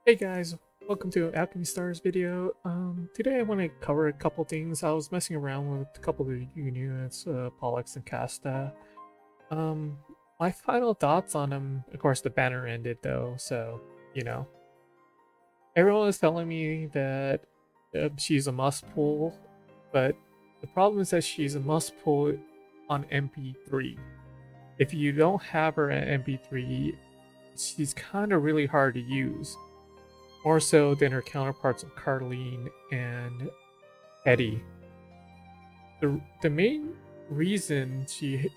Hey guys, welcome to Alchemy Stars video. Today I want to cover a couple things. I was messing around with a couple of the units, Pollux and Casta. Um, my final thoughts on them, of course the banner ended though, so, you know. Everyone is telling me that she's a must pull, but the problem is that she's a must pull on MP3. If you don't have her at MP3, she's kind of really hard to use. More so than her counterparts of Carlene and Eddie. The main reason she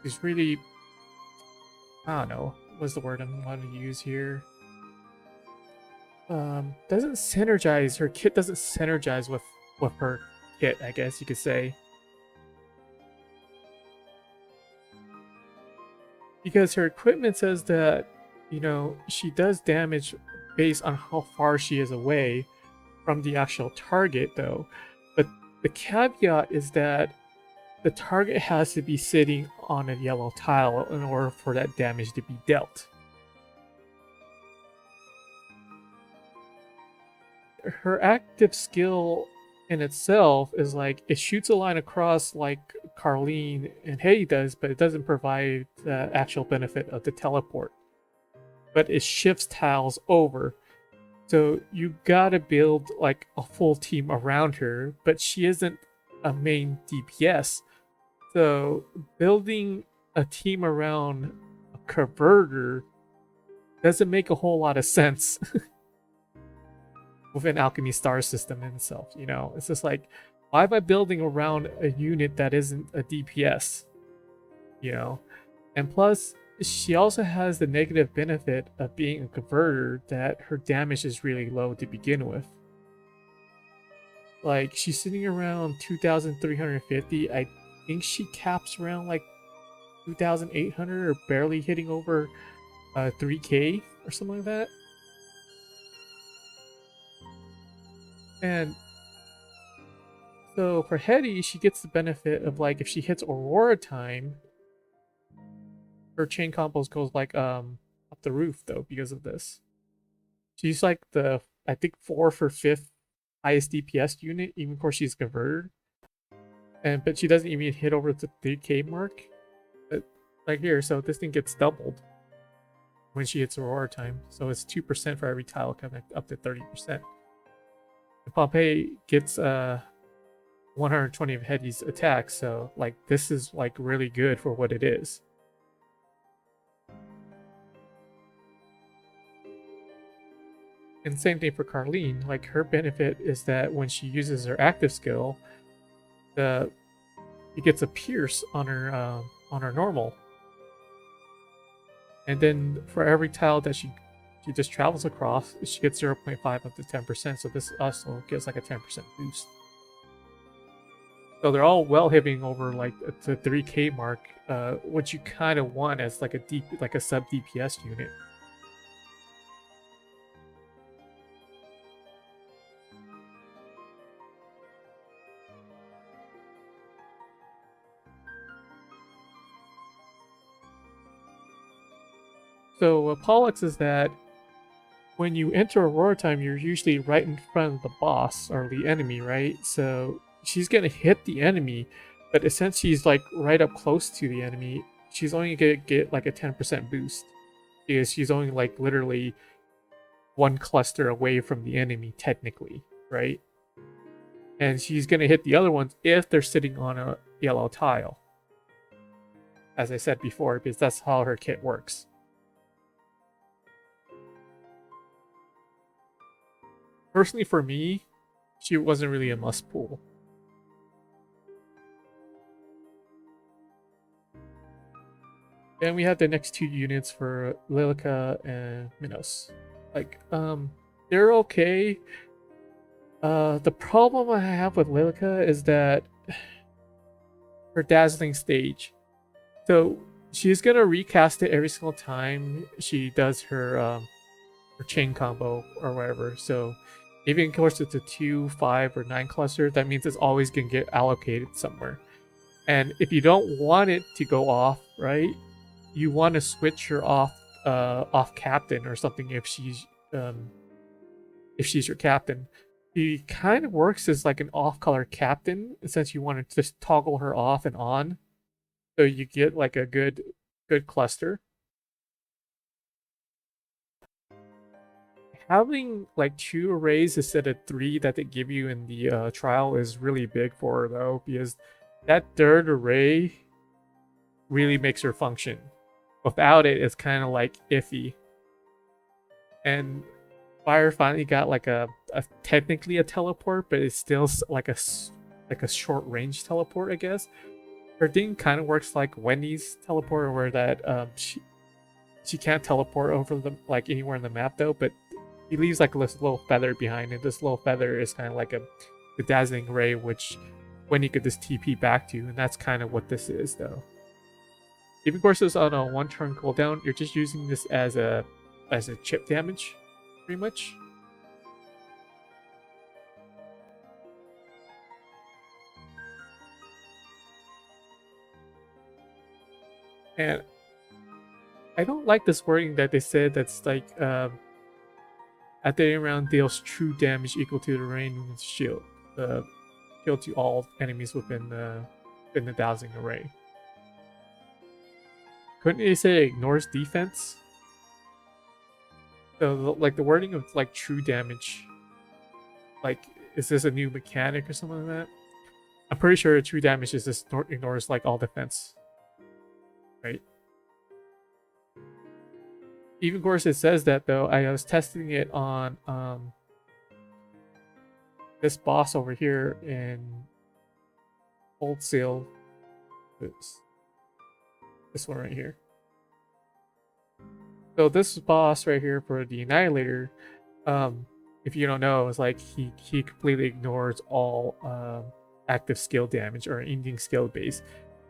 is really, I don't know, what's the word I'm wanting to use here? Doesn't synergize, her kit doesn't synergize with her kit, I guess you could say. Because her equipment says that, you know, she does damage based on how far she is away from the actual target though. But the caveat is that the target has to be sitting on a yellow tile in order for that damage to be dealt. Her active skill in itself is like it shoots a line across like Carlene and Hay does, but it doesn't provide the actual benefit of the teleport. But it shifts tiles over. So you gotta build like a full team around her, but she isn't a main DPS. So building a team around a converter doesn't make a whole lot of sense within Alchemy Star system in itself. You know, it's just like, why am I building around a unit that isn't a DPS? You know, and plus she also has the negative benefit of being a converter that her damage is really low to begin with. Like, she's sitting around 2,350. I think she caps around like 2,800 or barely hitting over 3k or something like that. And so for Hetty, she gets the benefit of like if she hits Aurora time, her chain combos goes like up the roof though because of this. She's like the I think 4th or 5th highest DPS unit, even before she's converted. But she doesn't even hit over the 3k mark. But like here, so this thing gets doubled when she hits Aurora time. So it's 2% for every tile coming up to 30%. And Pompeii gets 120 of Hetty's attacks, so like this is like really good for what it is. And same thing for Carlene. Like her benefit is that when she uses her active skill, it gets a pierce on her normal. And then for every tile that she just travels across, she gets 0.5 up to 10%. So this also gives like a 10% boost. So they're all well hitting over like the 3k mark, what you kind of want as like a sub DPS unit. So Pollux is that when you enter Aurora time, you're usually right in front of the boss or the enemy, right? So she's gonna hit the enemy, but since she's like right up close to the enemy, she's only gonna get like a 10% boost because she's only like literally one cluster away from the enemy technically, right? And she's gonna hit the other ones if they're sitting on a yellow tile, as I said before, because that's how her kit works. Personally, for me, she wasn't really a must pull. Then we have the next two units for Lilica and Minos. Like, they're okay. The problem I have with Lilica is that her dazzling stage. So she's gonna recast it every single time she does her chain combo or whatever. So even of course it's a 2, 5, or 9 cluster, that means it's always gonna get allocated somewhere. And if you don't want it to go off, right, you want to switch her off captain or something if she's if she's your captain. She kind of works as like an off-color captain since you want to just toggle her off and on, so you get like a good cluster. Having like 2 arrays instead of 3 that they give you in the trial is really big for her though, because that 3rd array really makes her function. Without it, it's kind of like iffy. And Fire finally got like a technically a teleport, but it's still like a short range teleport, I guess. Her thing kind of works like Wendy's teleport, where that she can't teleport over the like anywhere in the map though, but he leaves like this little feather behind, and this little feather is kind of like the dazzling ray, which Wendy could just TP back to, and that's kind of what this is though. Even course is on a 1-turn cooldown, you're just using this as a chip damage, pretty much. And I don't like this wording that they said that's like at the end round deals true damage equal to the range shield. Shield to all enemies within the dazzling array. Couldn't they say it ignores defense? So like the wording of like true damage, like is this a new mechanic or something like that? I'm pretty sure true damage is just ignores like all defense, right? Even of course it says that though. I was testing it on this boss over here in Old Seal. This one right here. So this boss right here for the Annihilator, if you don't know, is like he completely ignores all active skill damage or ending skill base.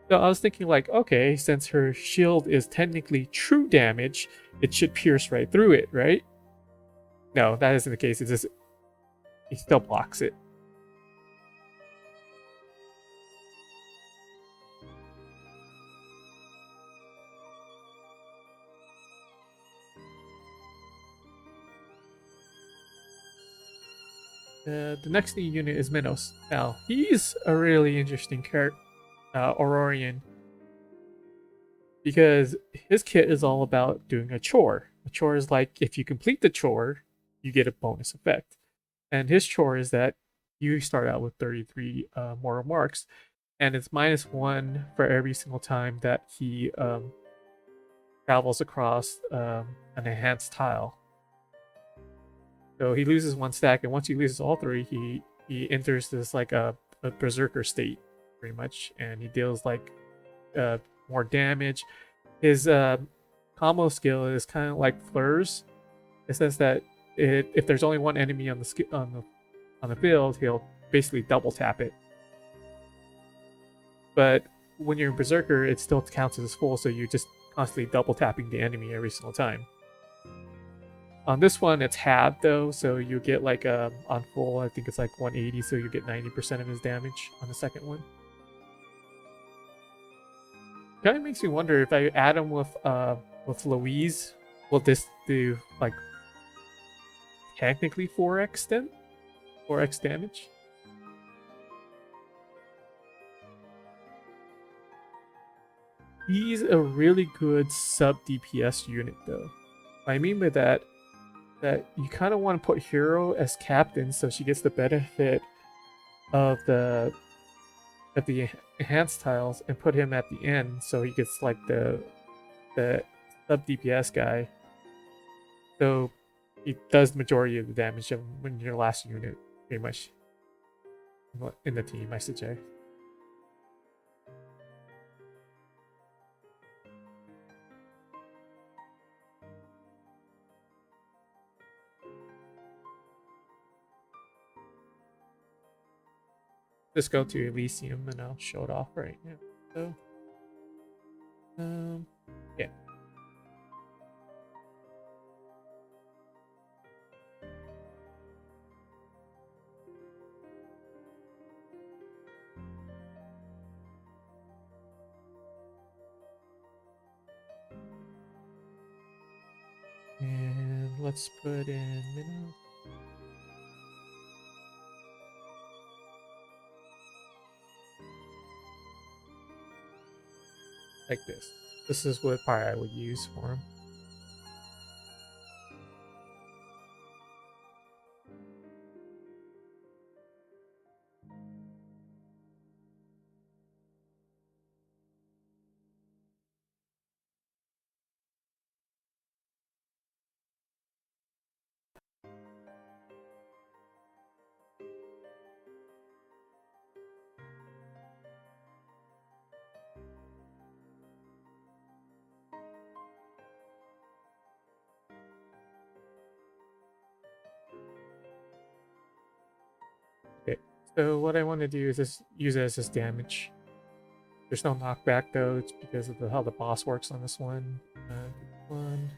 So I was thinking like, okay, since her shield is technically true damage, it should pierce right through it, right? No, that isn't the case. It's just he still blocks it. The next new unit is Minos. Now, he's a really interesting character, Aurorian, because his kit is all about doing a chore. A chore is like, if you complete the chore, you get a bonus effect. And his chore is that you start out with 33 mortal marks, and it's -1 for every single time that he travels across an enhanced tile. So he loses 1 stack, and once he loses all 3, he enters this like a berserker state, pretty much, and he deals like more damage. His combo skill is kind of like Fleurs, in the sense that if there's only one enemy on the field, he'll basically double tap it. But when you're in berserker, it still counts as full, so you're just constantly double tapping the enemy every single time. On this one, it's halved though, so you get like on full, I think it's like 180, so you get 90% of his damage on the second one. Kind of makes me wonder if I add him with Louise, will this do like technically 4x then? 4x damage? He's a really good sub DPS unit though. What I mean by that you kind of want to put Hero as captain so she gets the benefit of the enhanced tiles and put him at the end so he gets like the sub DPS guy. So he does the majority of the damage when your last unit, pretty much, in the team, I suggest. Just go to Elysium and I'll show it off right now. So, yeah. And let's put in Minnows. Like this. This is what part I would use for him. Okay, so what I want to do is just use it as just damage. There's no knockback though, it's because of how the boss works on this one. One.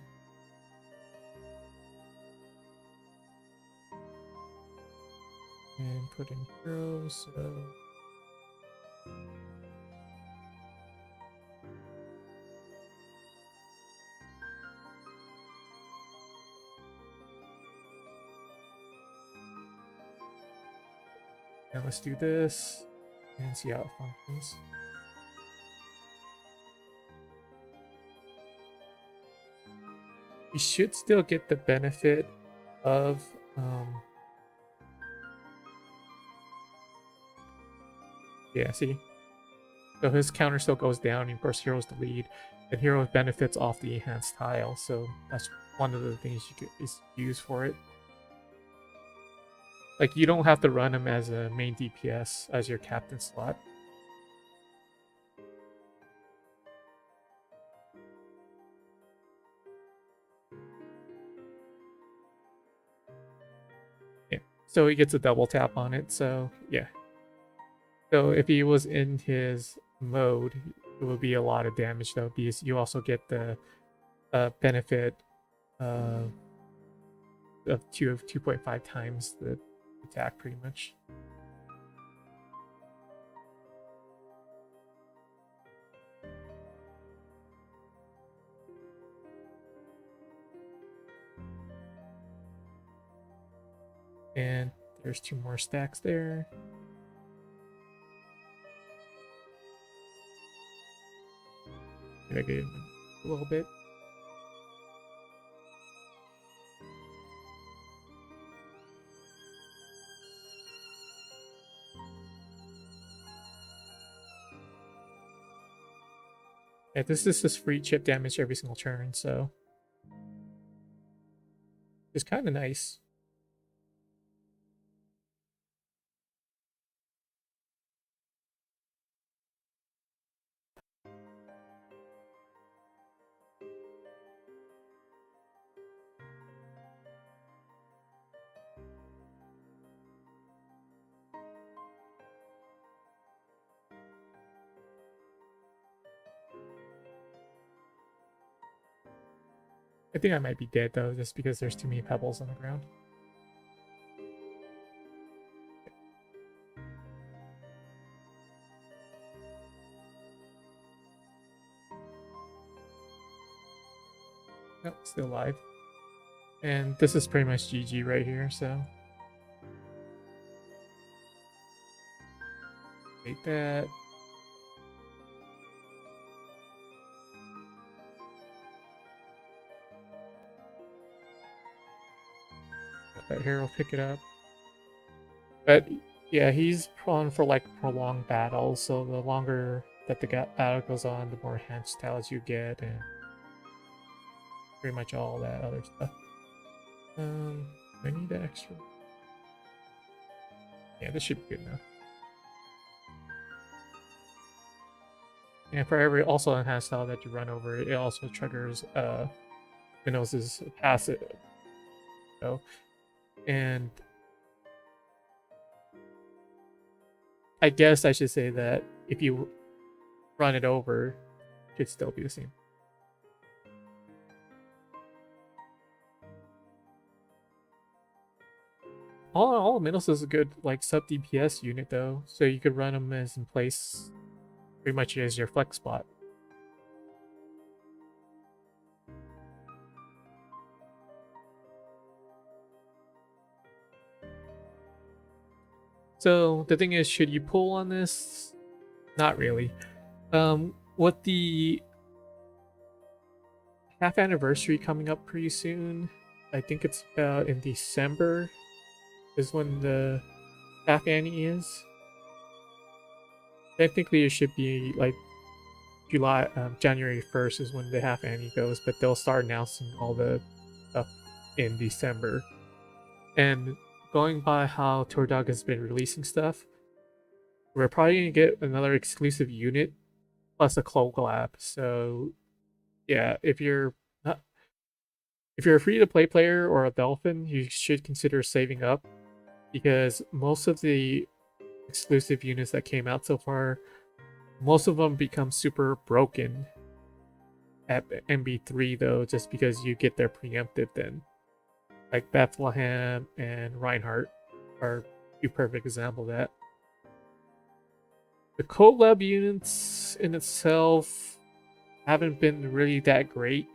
And put in heroes, so... And let's do this and see how it functions. You should still get the benefit of yeah, see? So his counter still goes down, and of course heroes the lead, and hero benefits off the enhanced tile, so that's one of the things you could use for it. Like, you don't have to run him as a main DPS as your captain slot. Yeah, so he gets a double tap on it, so yeah. So if he was in his mode, it would be a lot of damage though, because you also get the benefit of 2.5 times the attack, pretty much. And there's 2 more stacks there. Maybe I get him a little bit. Yeah, this is just free chip damage every single turn, so it's kind of nice. I think I might be dead though, just because there's too many pebbles on the ground. Nope, still alive. And this is pretty much GG right here, so... Take that. That hero pick it up. But yeah, he's prone for like prolonged battles, so the longer that the battle goes on, the more enhanced talents you get, and pretty much all that other stuff. I need that extra. Yeah, this should be good enough. And for every also enhanced tile that you run over, it also triggers Minos' passive. So, and I guess I should say that if you run it over, it should still be the same. All of Minos is a good like sub DPS unit though, so you could run them as in place pretty much as your flex spot. So the thing is, should you pull on this? Not really. With the half anniversary coming up pretty soon, I think it's about in December is when the half annie is. Technically, it should be like January 1st is when the half annie goes, but they'll start announcing all the stuff in December. And going by how Tordog has been releasing stuff, we're probably gonna get another exclusive unit plus a collab. So yeah, if you're a free to play player or a dolphin, you should consider saving up because most of the exclusive units that came out so far, most of them become super broken at MB3 though, just because you get their preemptive then. Like Bethlehem and Reinhardt are two perfect examples of that. The collab units in itself haven't been really that great.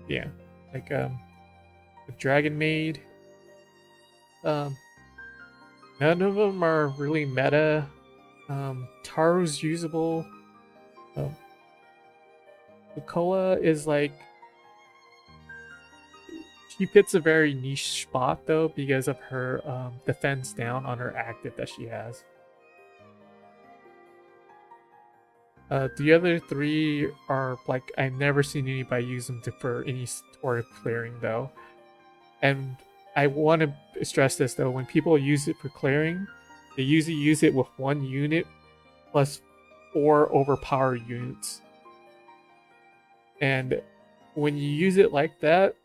Yeah, like the Dragon Maid. None of them are really meta. Taro's usable. Lucoa is like she fits a very niche spot though because of her defense down on her active that she has. The other three are like I've never seen anybody use them for any sort of clearing though. And I want to stress this though, when people use it for clearing, they usually use it with one unit plus 4 overpowered units. And when you use it like that,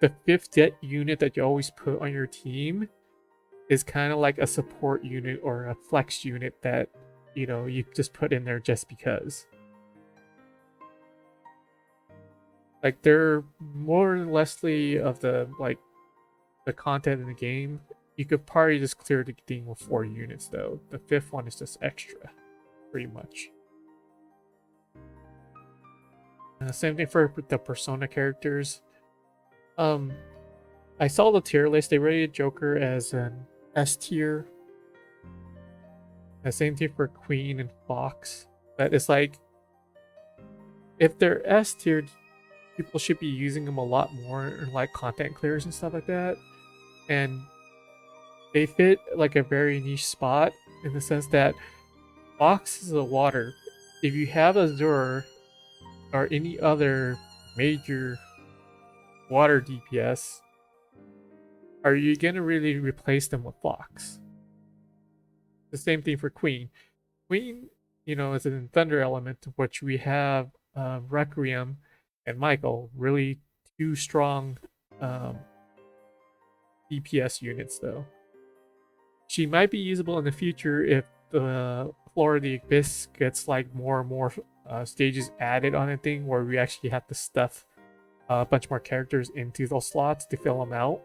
the 5th unit that you always put on your team is kind of like a support unit or a flex unit that, you know, you just put in there just because. Like they're more or lessly of the like the content in the game. You could probably just clear the thing with 4 units though. The 5th one is just extra, pretty much. Same thing for the Persona characters. I saw the tier list. They rated Joker as an S tier. The same thing for Queen and Fox. But it's like, if they're S tiered, people should be using them a lot more in like content clears and stuff like that. And they fit like a very niche spot in the sense that Fox is a water. If you have Azure or any other major water DPS, are you gonna really replace them with Fox? The same thing for Queen. Queen, you know, is an thunder element, which we have Requiem and Michael, really two strong DPS units though. She might be usable in the future if the Floor of the Abyss gets like more and more stages added on a thing where we actually have to stuff a bunch more characters into those slots to fill them out.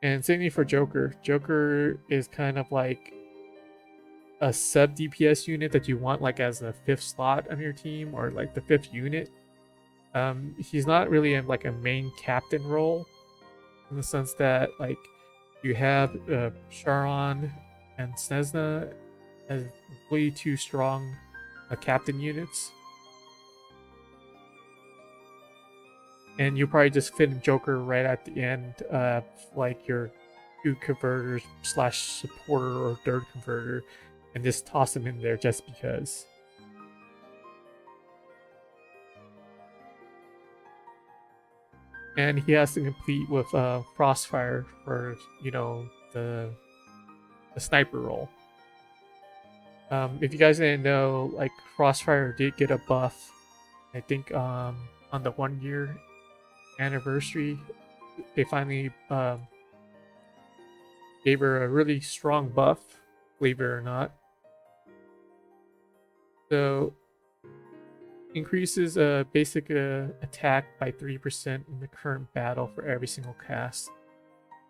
And same thing for Joker. Joker is kind of like a sub DPS unit that you want like as the 5th slot on your team or like the 5th unit. He's not really in like a main captain role in the sense that like you have Sharon and Snezna as way too strong captain units. And you probably just fit in Joker right at the end, like your 2 converters / supporter or 3rd converter, and just toss him in there just because. And he has to complete with Frostfire for, you know, the sniper role. If you guys didn't know, like Frostfire did get a buff, I think on the 1-year anniversary, they finally gave her a really strong buff, believe it or not. So increases basic attack by 3% in the current battle for every single cast.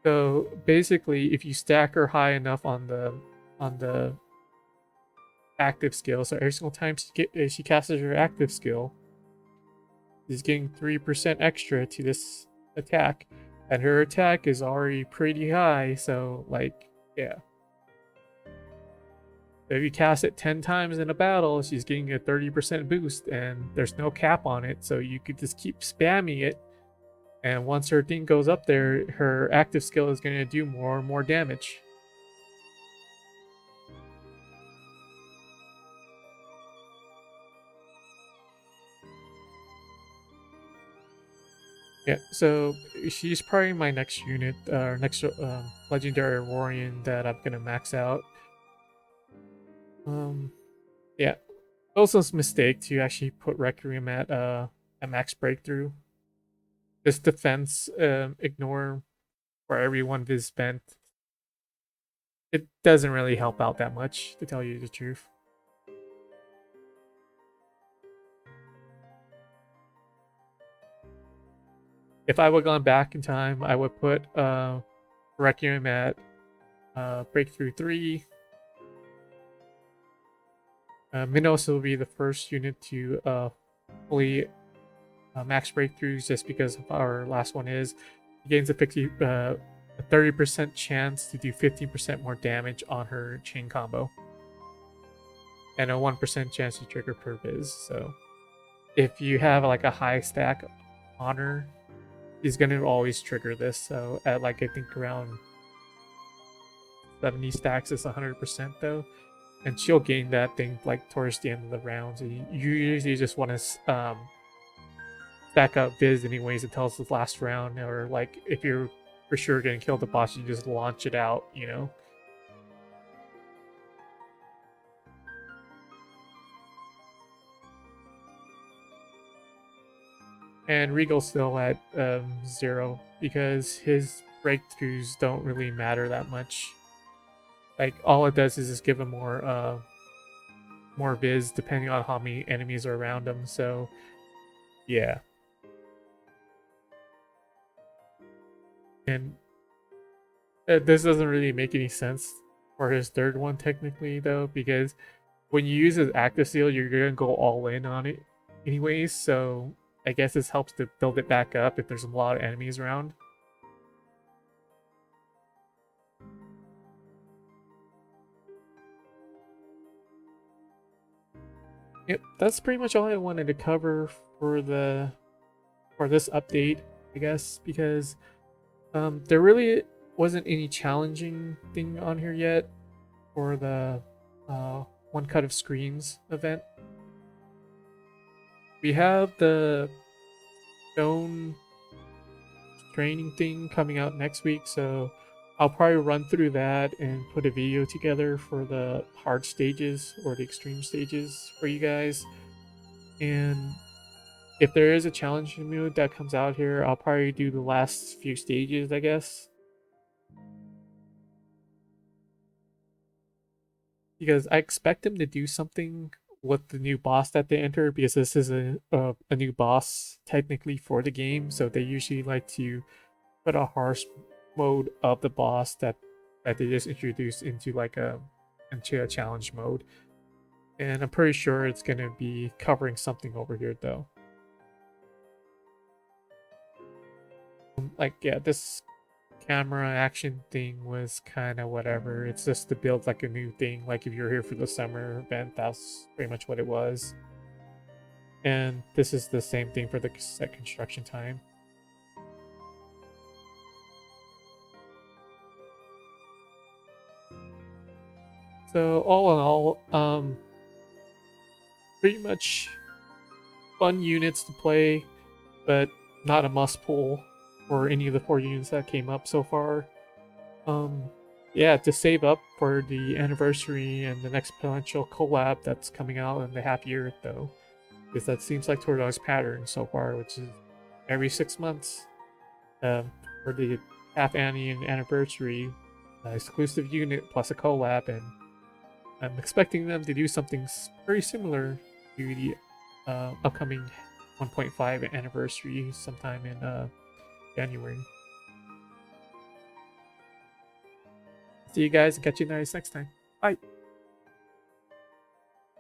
So basically, if you stack her high enough on the active skill. So every single time she casts her active skill, she's getting 3% extra to this attack. And her attack is already pretty high, so like, yeah. If you cast it 10 times in a battle, she's getting a 30% boost, and there's no cap on it, so you could just keep spamming it. And once her thing goes up there, her active skill is going to do more and more damage. Yeah, so she's probably my next unit, or next legendary Warrior that I'm gonna max out. Yeah. Also, it's a mistake to actually put Requiem at max breakthrough. This defense ignore for every one viz spent. It doesn't really help out that much, to tell you the truth. If I would gone back in time, I would put Requiem at breakthrough 3. Minos will be the first unit to fully max breakthroughs, just because of our last one is he gains a 30% chance to do 15% more damage on her chain combo, and a 1% chance to trigger per viz. So if you have like a high stack on her, he's gonna always trigger this. So at like I think around 70 stacks is 100% though, and she'll gain that thing like towards the end of the round. So you usually just want to stack up viz anyways until it's the last round, or like if you're for sure getting killed the boss, you just launch it out, you know. And Regal's still at 0 because his breakthroughs don't really matter that much. Like all it does is just give him more viz depending on how many enemies are around him. So yeah. And this doesn't really make any sense for his third one technically though, because when you use his active seal, you're gonna go all in on it anyways. So I guess this helps to build it back up if there's a lot of enemies around. Yep, that's pretty much all I wanted to cover for this update, I guess, because there really wasn't any challenging thing on here yet for the One Cut of Screams event. We have the stone training thing coming out next week, so I'll probably run through that and put a video together for the hard stages or the extreme stages for you guys. And if there is a challenging mode that comes out here, I'll probably do the last few stages, I guess. Because I expect them to do something with the new boss that they enter, because this is a new boss technically for the game, so they usually like to put a harsh mode of the boss that they just introduced into like into a challenge mode. And I'm pretty sure it's gonna be covering something over here though. Like yeah, this camera action thing was kind of whatever. It's just to build like a new thing. Like if you're here for the summer event, that's pretty much what it was. And this is the same thing for the set construction time. So all in all, pretty much fun units to play, but not a must pull for any of the 4 units that came up so far. Yeah, to save up for the anniversary and the next potential collab that's coming out in the half year though, because that seems like Tordog's pattern so far, which is every 6 months for the half annie and anniversary exclusive unit plus a collab. And I'm expecting them to do something very similar to the upcoming 1.5 anniversary sometime in January. See you guys and catch you guys next time. Bye.